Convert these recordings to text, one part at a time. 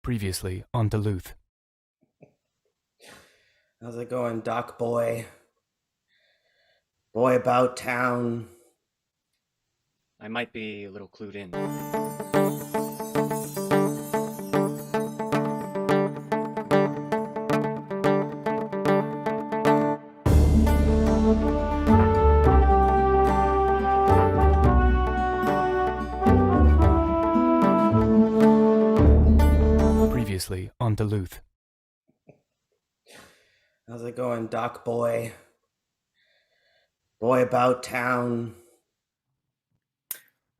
Previously on Duluth. How's it going, Doc boy? Boy about town. I might be a little clued in. Previously on Duluth. How's it going, Doc boy? Boy about town.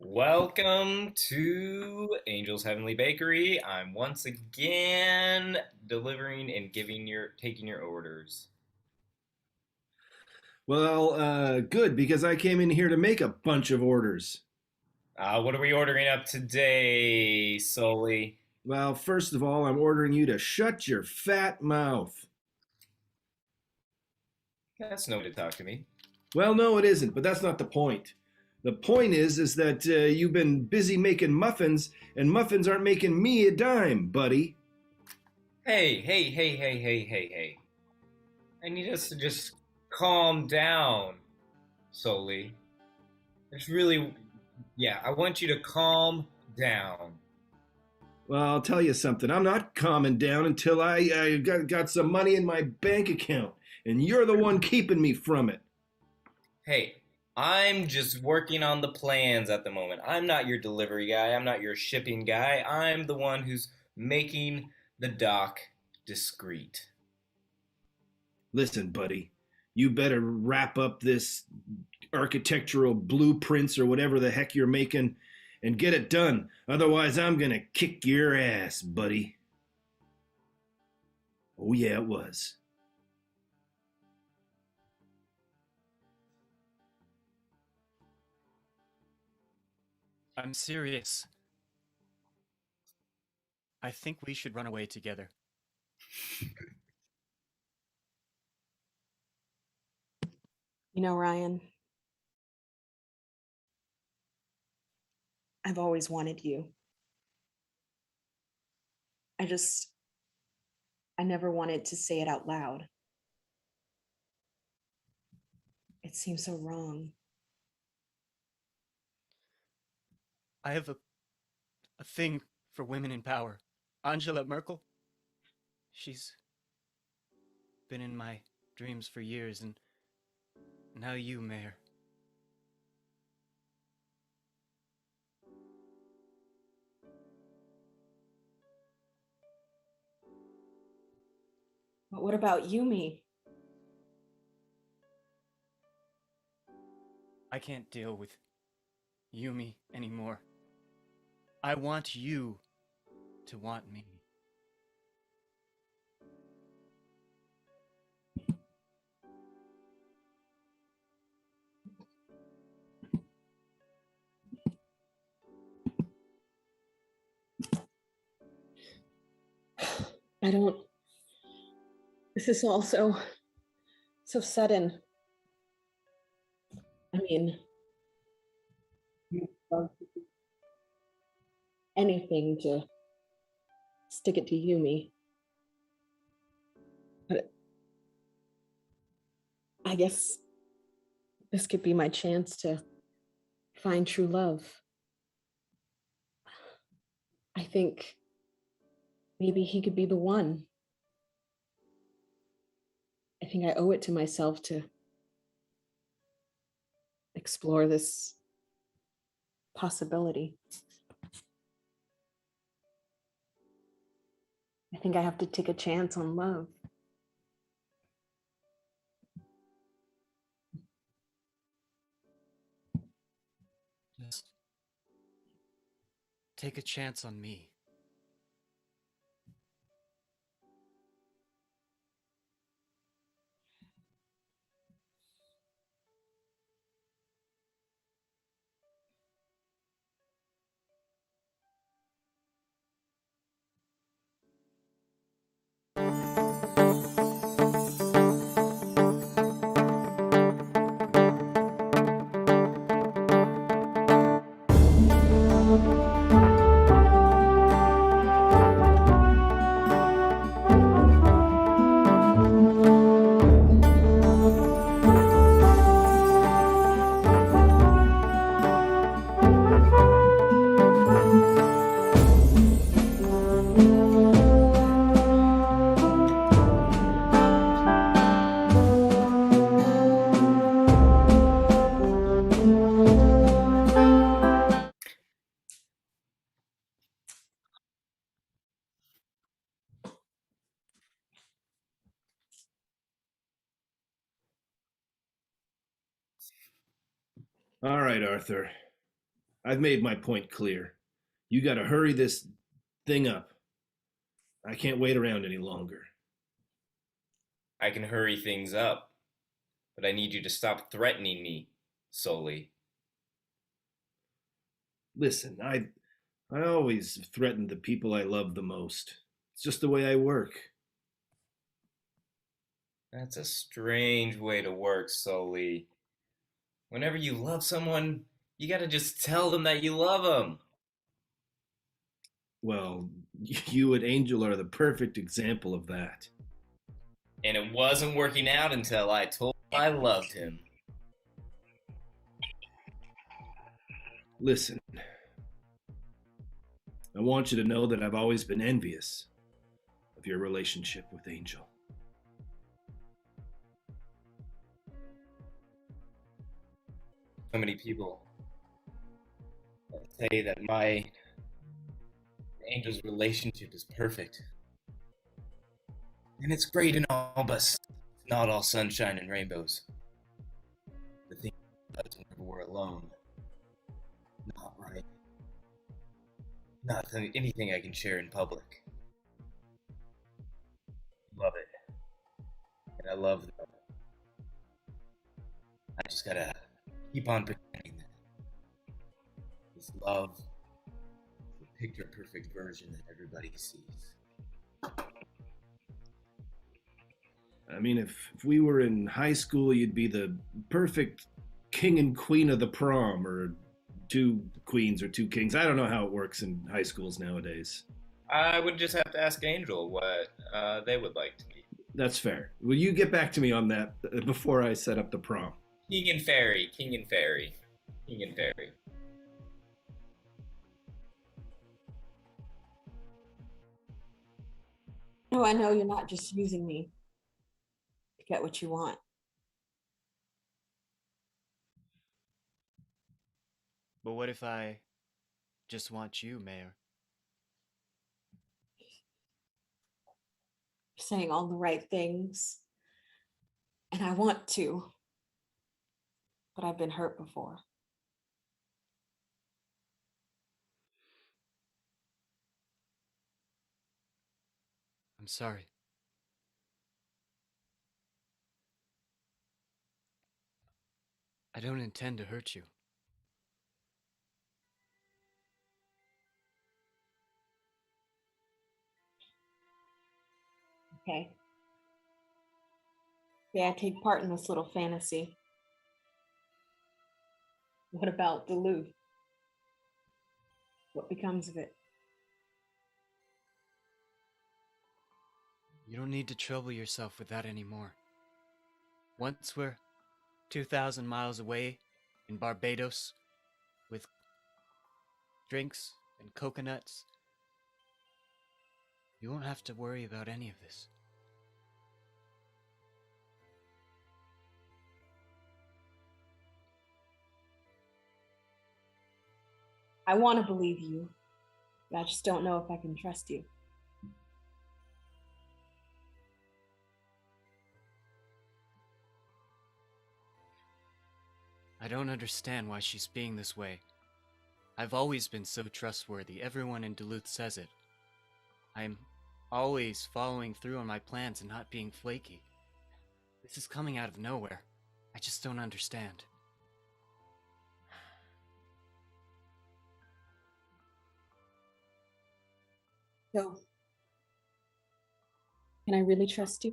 Welcome to Angel's Heavenly Bakery. I'm once again delivering and taking your orders. Well, good, because I came in here to make a bunch of orders. What are we ordering up today, Sully? Well, first of all, I'm ordering you to shut your fat mouth. That's no way to talk to me. Well, no, it isn't, but that's not the point. The point is that you've been busy making muffins, and muffins aren't making me a dime, buddy. Hey. I need us to just calm down, Sully. I want you to calm down. Well, I'll tell you something. I'm not calming down until I got some money in my bank account, and you're the one keeping me from it. Hey, I'm just working on the plans at the moment. I'm not your delivery guy. I'm not your shipping guy. I'm the one who's making the dock discreet. Listen, buddy, you better wrap up this architectural blueprints or whatever the heck you're making and get it done. Otherwise, I'm gonna kick your ass, buddy. Oh, yeah, it was. I'm serious. I think we should run away together. You know, Ryan, I've always wanted you. I never wanted to say it out loud. It seems so wrong. I have a thing for women in power. Angela Merkel, she's been in my dreams for years, and now you, Mayor. But what about Yumi? I can't deal with Yumi anymore. I want you to want me. This is all so sudden. I mean, anything to stick it to Yumi. But I guess this could be my chance to find true love. I think maybe he could be the one. I think I owe it to myself to explore this possibility. I think I have to take a chance on love. Just take a chance on me. All right, Arthur. I've made my point clear. You gotta hurry this thing up. I can't wait around any longer. I can hurry things up, but I need you to stop threatening me, Sully. Listen, I always threaten the people I love the most. It's just the way I work. That's a strange way to work, Sully. Whenever you love someone, you gotta just tell them that you love them. Well, you and Angel are the perfect example of that. And it wasn't working out until I told him I loved him. Listen, I want you to know that I've always been envious of your relationship with Angel. So many people say that my Angel's relationship is perfect. And it's great and all, but it's not all sunshine and rainbows. The thing is, whenever we're alone, not right. Not anything I can share in public. Love it. And I love them. I just gotta keep on pretending that this love is the picture perfect version that everybody sees. I mean, if we were in high school, you'd be the perfect king and queen of the prom, or two queens or two kings. I don't know how it works in high schools nowadays. I would just have to ask Angel what they would like to be. That's fair. Will you get back to me on that before I set up the prom? King and Fairy, King and Fairy, King and Fairy. No, I know you're not just using me to get what you want. But what if I just want you, Mayor? You're saying all the right things, and I want to, but I've been hurt before. I'm sorry. I don't intend to hurt you. Okay. Yeah, I take part in this little fantasy. What about Duluth? What becomes of it? You don't need to trouble yourself with that anymore. Once we're 2,000 miles away in Barbados with drinks and coconuts, you won't have to worry about any of this. I want to believe you, but I just don't know if I can trust you. I don't understand why she's being this way. I've always been so trustworthy. Everyone in Duluth says it. I'm always following through on my plans and not being flaky. This is coming out of nowhere. I just don't understand. So, can I really trust you?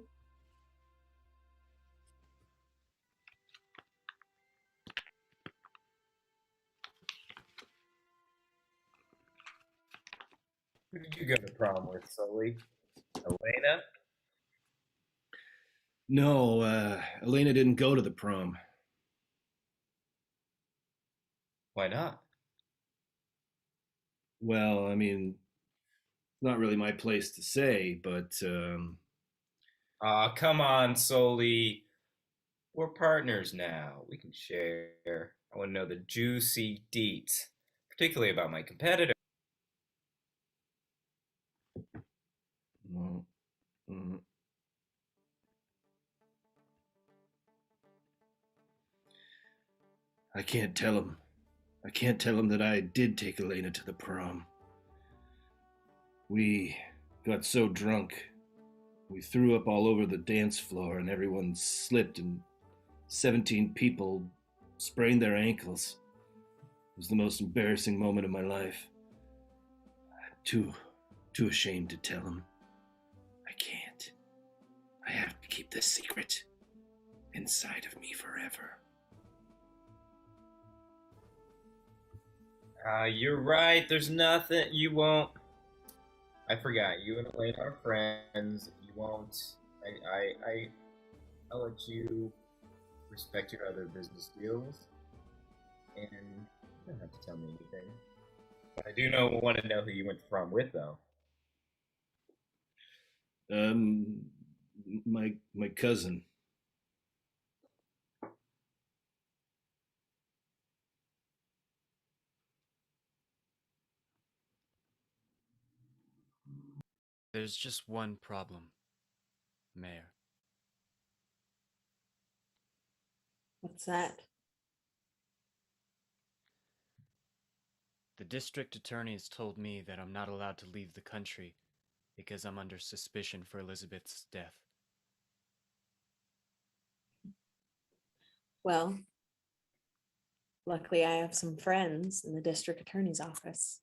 Who did you go to prom with, Sully? Elena? No, Elena didn't go to the prom. Why not? Well, I mean, not really my place to say, but Aw, come on, Sully. We're partners now. We can share. I want to know the juicy deets, particularly about my competitor. well, mm, I can't tell him. I can't tell him that I did take Elena to the prom. We got so drunk, we threw up all over the dance floor and everyone slipped and 17 people sprained their ankles. It was the most embarrassing moment of my life. I'm too ashamed to tell him. I can't. I have to keep this secret inside of me forever. You're right. There's nothing. You won't. I forgot. You and Elaine are friends. You won't. I'll let you respect your other business deals, and you don't have to tell me anything. But I do want to know who you went to prom with, though. My cousin. There's just one problem, Mayor. What's that? The district attorney has told me that I'm not allowed to leave the country because I'm under suspicion for Elizabeth's death. Well, luckily I have some friends in the district attorney's office.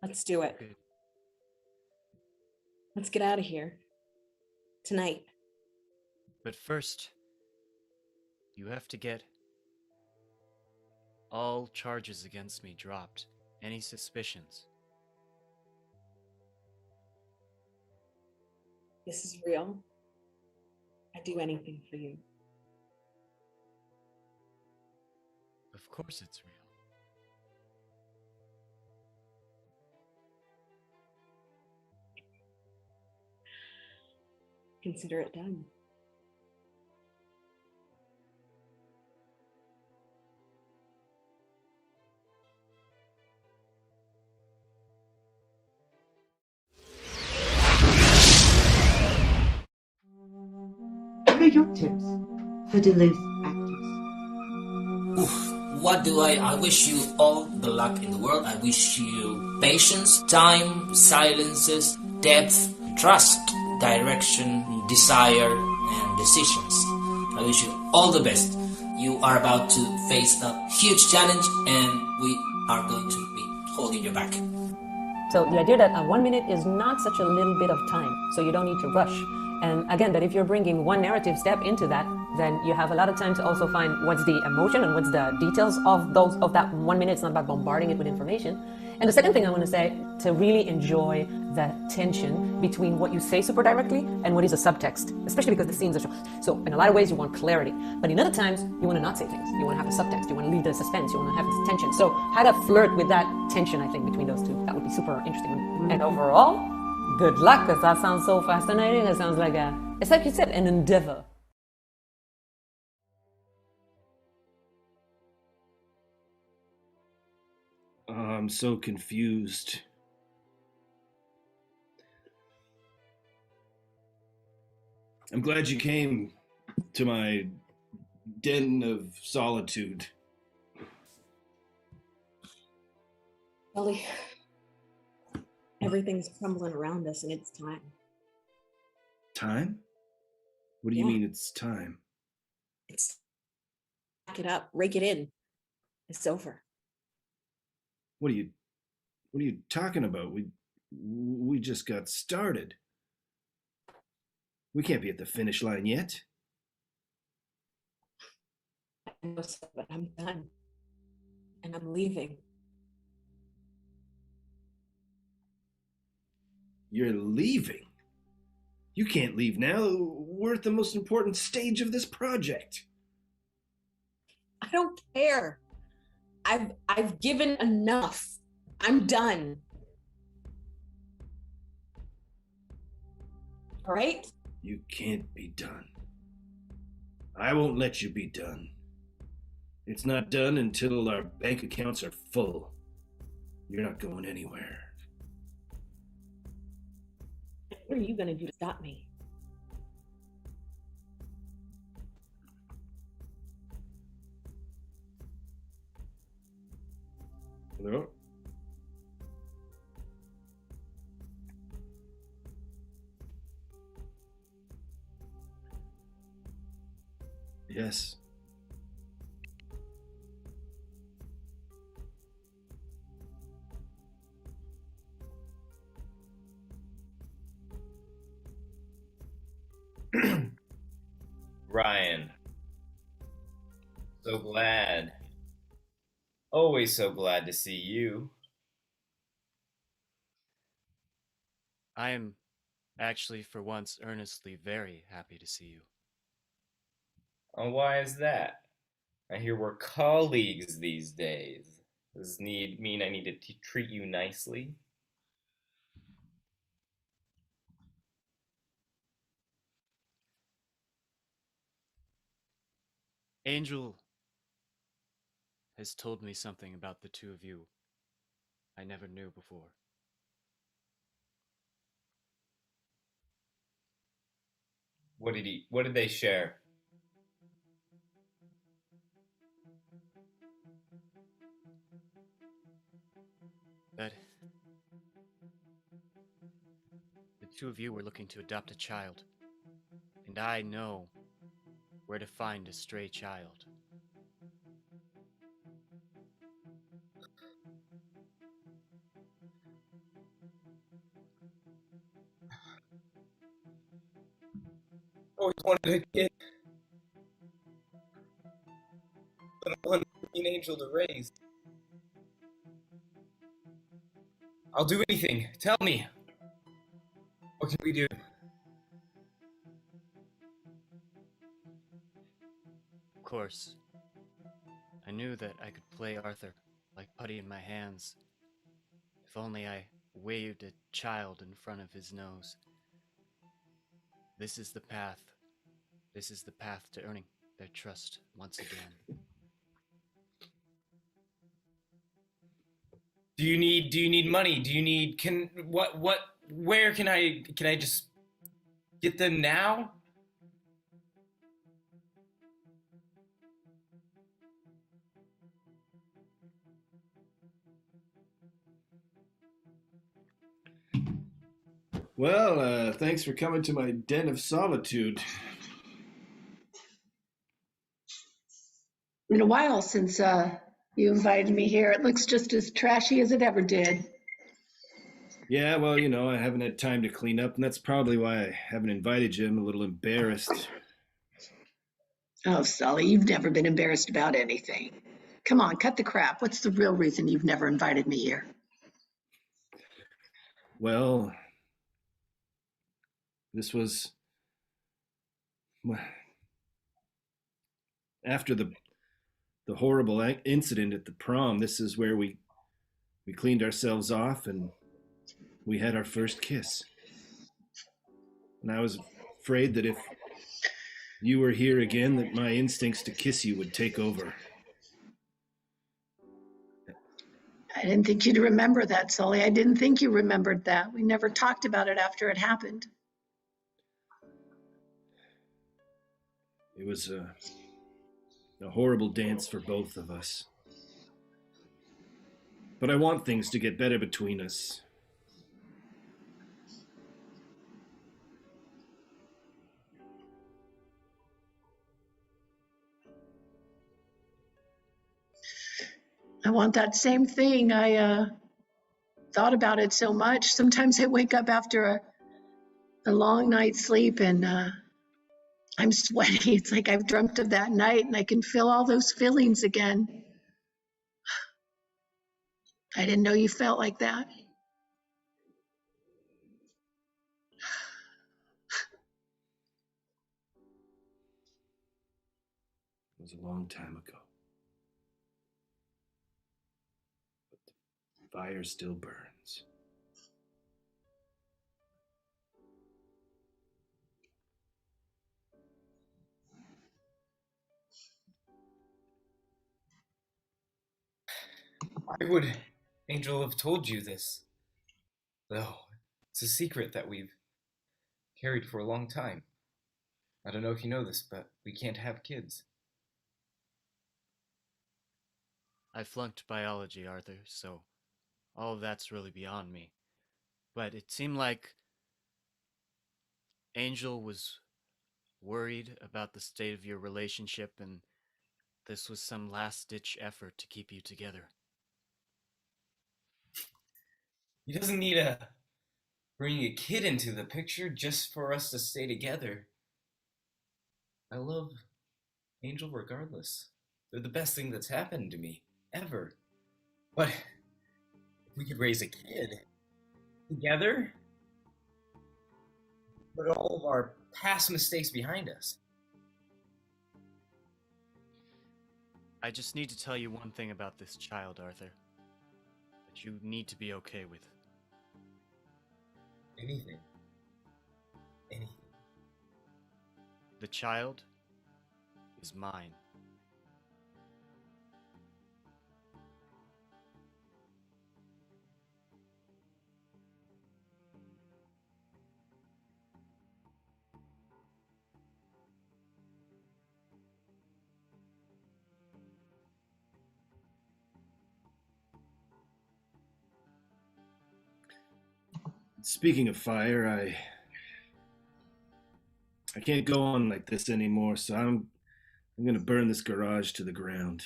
Let's do it. Good. Let's get out of here. Tonight. But first, you have to get all charges against me dropped. Any suspicions? This is real. I'd do anything for you. Of course it's real. Consider it done. What are your tips for Duluth actors? What do I wish you all the luck in the world. I wish you patience, time, silences, depth, trust, direction, desire, and decisions. I wish you all the best. You are about to face a huge challenge and we are going to be holding your back. So the idea that 1 minute is not such a little bit of time, so you don't need to rush. And again, that if you're bringing one narrative step into that, then you have a lot of time to also find what's the emotion and what's the details of that 1 minute. It's not about bombarding it with information. And the second thing I want to say, to really enjoy the tension between what you say super directly and what is a subtext, especially because the scenes are short. So in a lot of ways you want clarity, but in other times you want to not say things. You want to have a subtext, you want to leave the suspense, you want to have this tension. So how to flirt with that tension, I think, between those two, that would be super interesting. And overall, good luck, because that sounds so fascinating. It sounds like it's like you said, an endeavor. I'm so confused. I'm glad you came to my den of solitude. Ellie, everything's crumbling around us and it's time. Time? What do you Yeah. mean it's time? It's pack it up, rake it in. It's over. What are you talking about? We just got started. We can't be at the finish line yet. I know, but I'm done. And I'm leaving. You're leaving? You can't leave now. We're at the most important stage of this project. I don't care. I've given enough. I'm done. All right? You can't be done. I won't let you be done. It's not done until our bank accounts are full. You're not going anywhere. What are you going to do to stop me? No. Yes. Ryan, so glad. Always so glad to see you. I am actually, for once, earnestly very happy to see you. Oh, why is that? I hear we're colleagues these days. Does need mean I need to treat you nicely? Angel has told me something about the two of you I never knew before. What did they share? That the two of you were looking to adopt a child, and I know where to find a stray child. Always wanted a kid, but one green angel to raise. I'll do anything. Tell me. What can we do? Of course, I knew that I could play Arthur like putty in my hands, if only I waved a child in front of his nose. This is the path. This is the path to earning their trust once again. Do you need money? Do you need can what where can I just get them now? Well, thanks for coming to my den of solitude. Been a while since you invited me here. It looks just as trashy as it ever did. Yeah, well, you know, I haven't had time to clean up, and that's probably why I haven't invited you. I'm a little embarrassed. Oh, Sully, you've never been embarrassed about anything. Come on, cut the crap. What's the real reason you've never invited me here? Well, this was well, after the horrible incident at the prom. This is where we cleaned ourselves off and we had our first kiss. And I was afraid that if you were here again, that my instincts to kiss you would take over. I didn't think you'd remember that, Sully. I didn't think you remembered that. We never talked about it after it happened. It was a horrible dance for both of us. But I want things to get better between us. I want that same thing. I thought about it so much. Sometimes I wake up after a long night's sleep and I'm sweaty. It's like I've dreamt of that night and I can feel all those feelings again. I didn't know you felt like that. It was a long time ago. But the fire still burns. Why would Angel have told you this? No, it's a secret that we've carried for a long time. I don't know if you know this, but we can't have kids. I flunked biology, Arthur, so all of that's really beyond me. But it seemed like Angel was worried about the state of your relationship, and this was some last-ditch effort to keep you together. He doesn't need to bring a kid into the picture just for us to stay together. I love Angel regardless. They're the best thing that's happened to me, ever. But if we could raise a kid together, put all of our past mistakes behind us. I just need to tell you one thing about this child, Arthur, that you need to be okay with. Anything. Anything. The child is mine. Speaking of fire, I can't go on like this anymore, so I'm gonna burn this garage to the ground.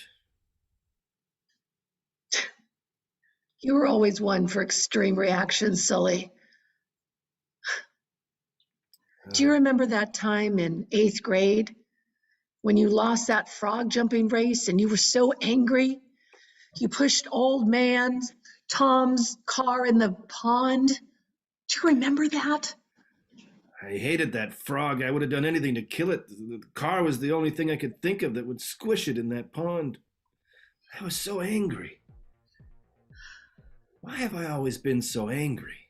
You were always one for extreme reactions, Sully. Do you remember that time in 8th grade when you lost that frog jumping race and you were so angry? You pushed old man Tom's car in the pond. Do you remember that? I hated that frog. I would have done anything to kill it. The car was the only thing I could think of that would squish it in that pond. I was so angry. Why have I always been so angry?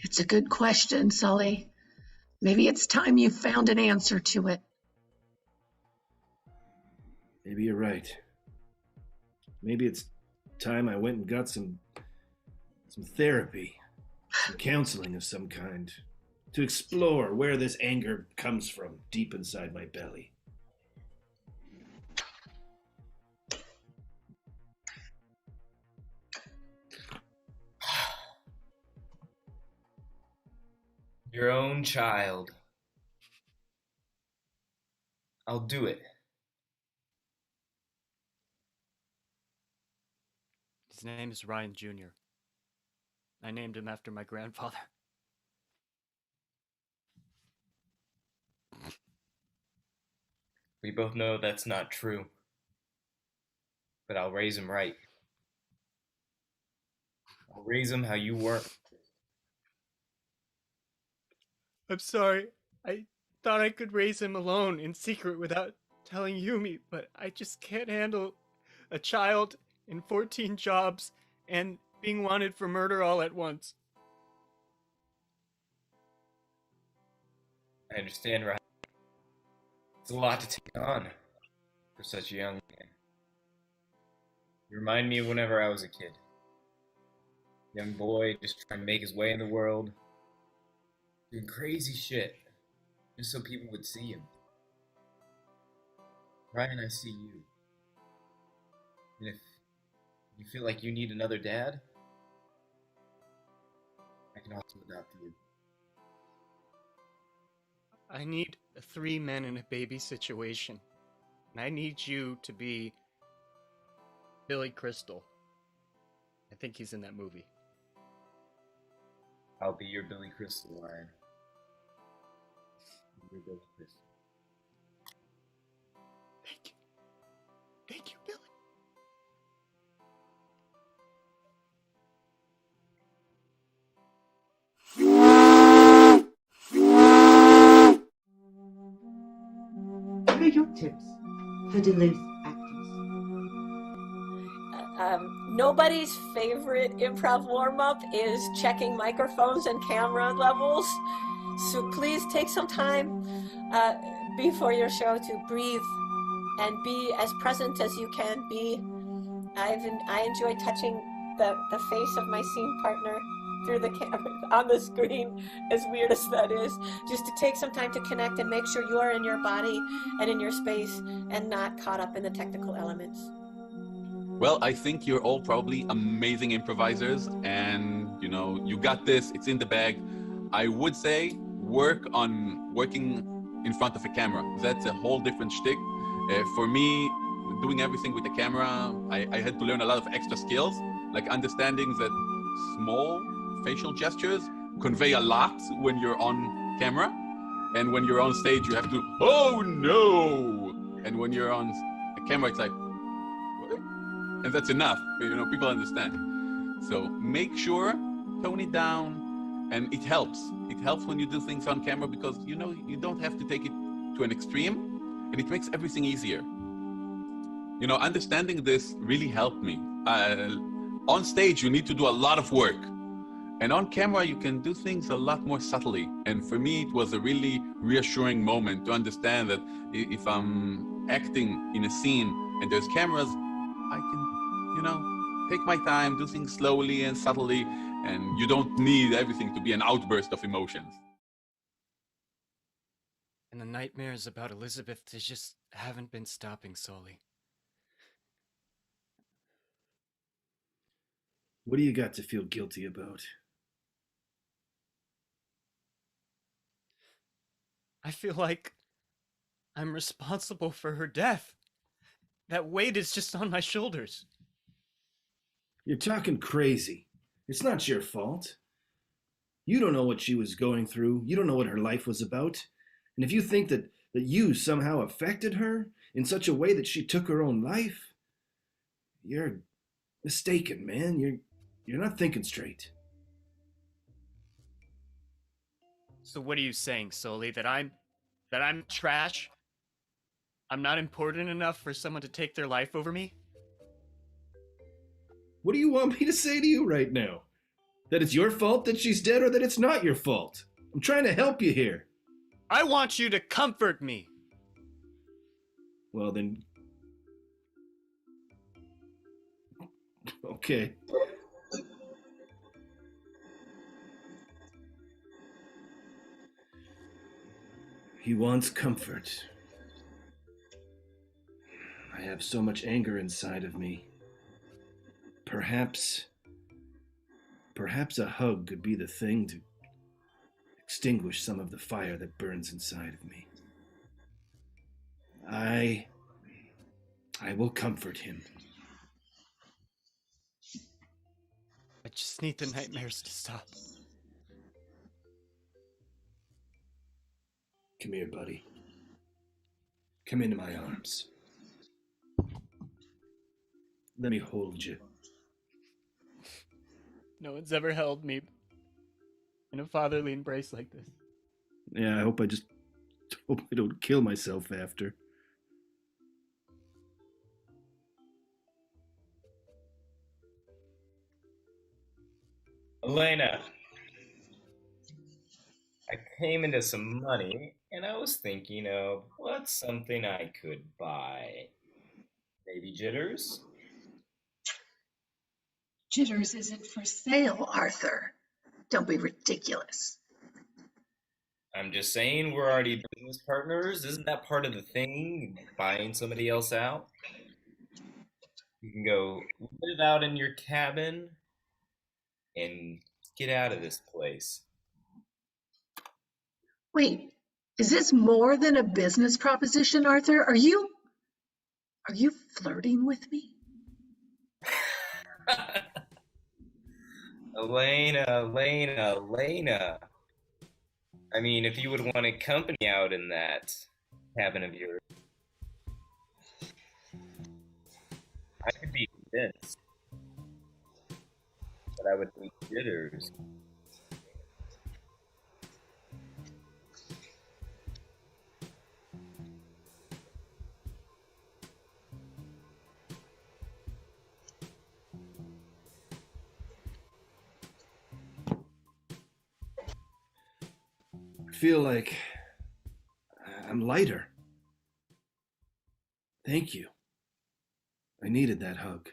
It's a good question, Sully. Maybe it's time you found an answer to it. Maybe you're right. Maybe it's time I went and got some therapy, some counseling of some kind, to explore where this anger comes from deep inside my belly. Your own child. I'll do it. His name is Ryan Jr. I named him after my grandfather. We both know that's not true. But I'll raise him right. I'll raise him how you weren't. I'm sorry. I thought I could raise him alone in secret without telling Yumi, but I just can't handle a child in 14 jobs and being wanted for murder all at once. I understand, right? It's a lot to take on for such a young man. You remind me of whenever I was a kid. Young boy just trying to make his way in the world. Doing crazy shit. Just so people would see him. Ryan, I see you. And if you feel like you need another dad, I can also adopt you. I need a 3 men and a baby situation. And I need you to be Billy Crystal. I think he's in that movie. I'll be your Billy Crystal, Ryan. Your Billy Crystal. Thank you. Thank you, Billy. What are your tips for Duluth actors? Nobody's favorite improv warm-up is checking microphones and camera levels. So please take some time before your show to breathe and be as present as you can be. I enjoy touching the face of my scene partner through the on the screen, as weird as that is, just to take some time to connect and make sure you are in your body and in your space and not caught up in the technical elements. Well, I think you're all probably amazing improvisers, and you got this. It's in the bag. I would say work on working in front of a camera. That's a whole different shtick. For me, doing everything with the camera, I had to learn a lot of extra skills, like understanding that small facial gestures convey a lot when you're on camera, and when you're on stage, you have to, oh no! And when you're on a camera, it's like, what? And that's enough. People understand. So make sure, tone it down, and it helps. It helps when you do things on camera because you don't have to take it to an extreme, and it makes everything easier. Understanding this really helped me. On stage, you need to do a lot of work. And on camera, you can do things a lot more subtly. And for me, it was a really reassuring moment to understand that if I'm acting in a scene and there's cameras, I can, take my time, do things slowly and subtly, and you don't need everything to be an outburst of emotions. And the nightmares about Elizabeth, they just haven't been stopping, Sully. What do you got to feel guilty about? I feel like I'm responsible for her death. That weight is just on my shoulders. You're talking crazy. It's not your fault. You don't know what she was going through. You don't know what her life was about. And if you think that you somehow affected her in such a way that she took her own life, you're mistaken, man. You're not thinking straight. So what are you saying, Sully? That I'm trash? I'm not important enough for someone to take their life over me? What do you want me to say to you right now? That it's your fault that she's dead or that it's not your fault? I'm trying to help you here. I want you to comfort me. Well then... Okay. He wants comfort. I have so much anger inside of me. Perhaps a hug could be the thing to extinguish some of the fire that burns inside of me. I will comfort him. I just need the nightmares to stop. Come here, buddy. Come into my arms. Let me hold you. No one's ever held me in a fatherly embrace like this. Yeah, I hope I don't kill myself after. Elena, I came into some money and I was thinking of what's something I could buy. Maybe jitters? Jitters isn't for sale, Arthur. Don't be ridiculous. I'm just saying we're already business partners. Isn't that part of the thing? Buying somebody else out? You can go put it out in your cabin and get out of this place. Wait, is this more than a business proposition, Arthur? Are you flirting with me? Elena. I mean, if you would want to company out in that cabin of yours, I could be convinced that I would need jitters. I feel like I'm lighter. Thank you. I needed that hug.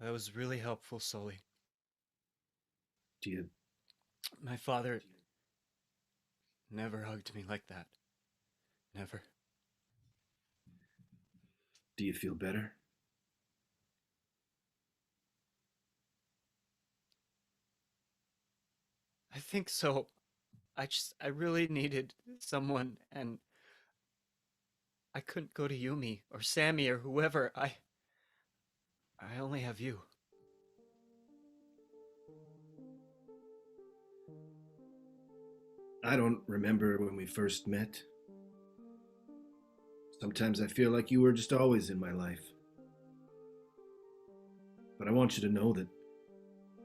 That was really helpful, Sully. Do you My father never hugged me like that. Never. feel better? I think so. I really needed someone, and I couldn't go to Yumi or Sammy or whoever. I only have you. I don't remember when we first met. Sometimes I feel like you were just always in my life. But I want you to know that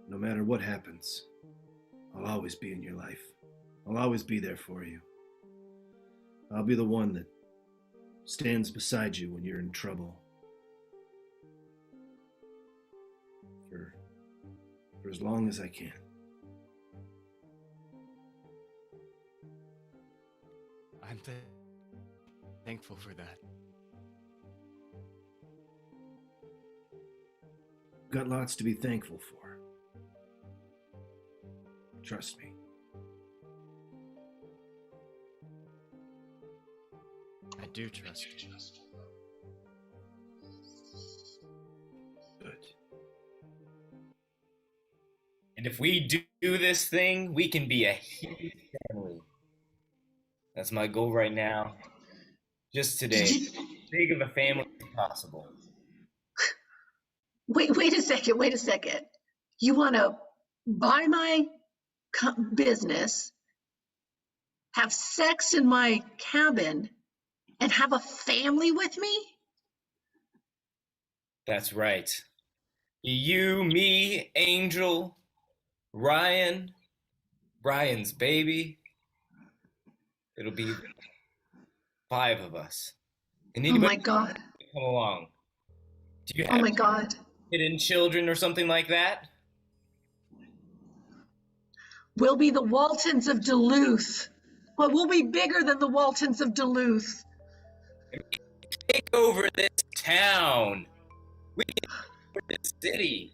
no matter what happens, I'll always be in your life. I'll always be there for you. I'll be the one that stands beside you when you're in trouble. For as long as I can. I'm thankful for that. Got lots to be thankful for. Trust me. I do trust you. Good. And if we do this thing, we can be a huge family. That's my goal right now. Just today. As big of a family as possible. Wait a second. You want to buy my business, have sex in my cabin, and have a family with me? That's right. You, me, Angel, Ryan, Brian's baby. It'll be 5 of us. And Oh anybody my God. come along. Do you Oh have my God. hidden children or something like that? We'll be the Waltons of Duluth. Well, we'll be bigger than the Waltons of Duluth. Take over this town. We can take over this city.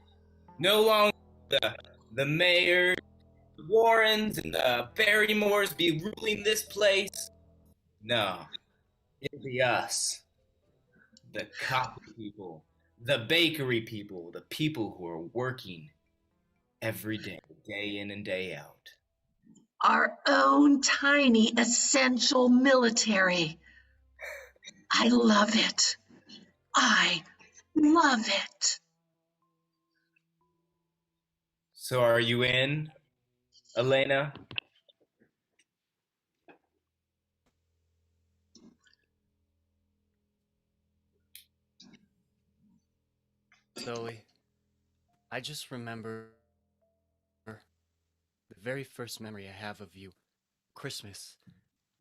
No longer the mayor, the Warrens, and the Barrymores be ruling this place. No, it'll be us. The coffee people, the bakery people, the people who are working every day, day in and day out. Our own tiny essential military. I love it. I love it. So are you in, Elena? Zoe, I just remember the very first memory I have of you. Christmas.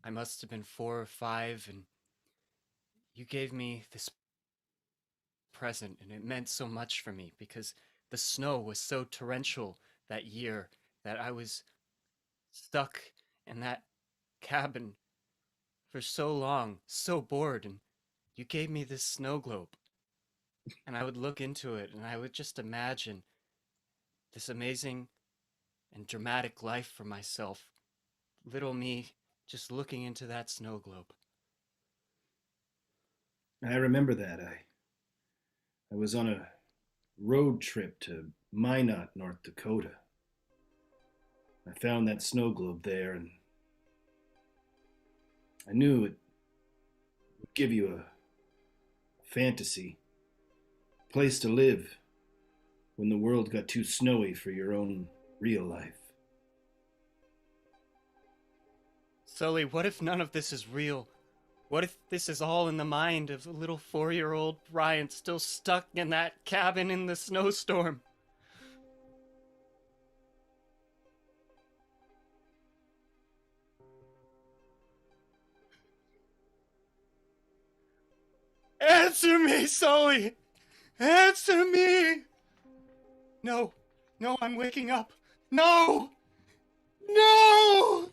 I must have been 4 or 5, and you gave me this present, and it meant so much for me because the snow was so torrential that year that I was stuck in that cabin for so long, so bored, and you gave me this snow globe. And I would look into it and I would just imagine this amazing and dramatic life for myself. Little me just looking into that snow globe. I remember that. I was on a road trip to Minot, North Dakota. I found that snow globe there, and I knew it would give you a fantasy, a place to live when the world got too snowy for your own real life. Sully, what if none of this is real? What if this is all in the mind of a little 4-year-old Ryan still stuck in that cabin in the snowstorm? Answer me, Sully! Answer me! No, I'm waking up. No! No!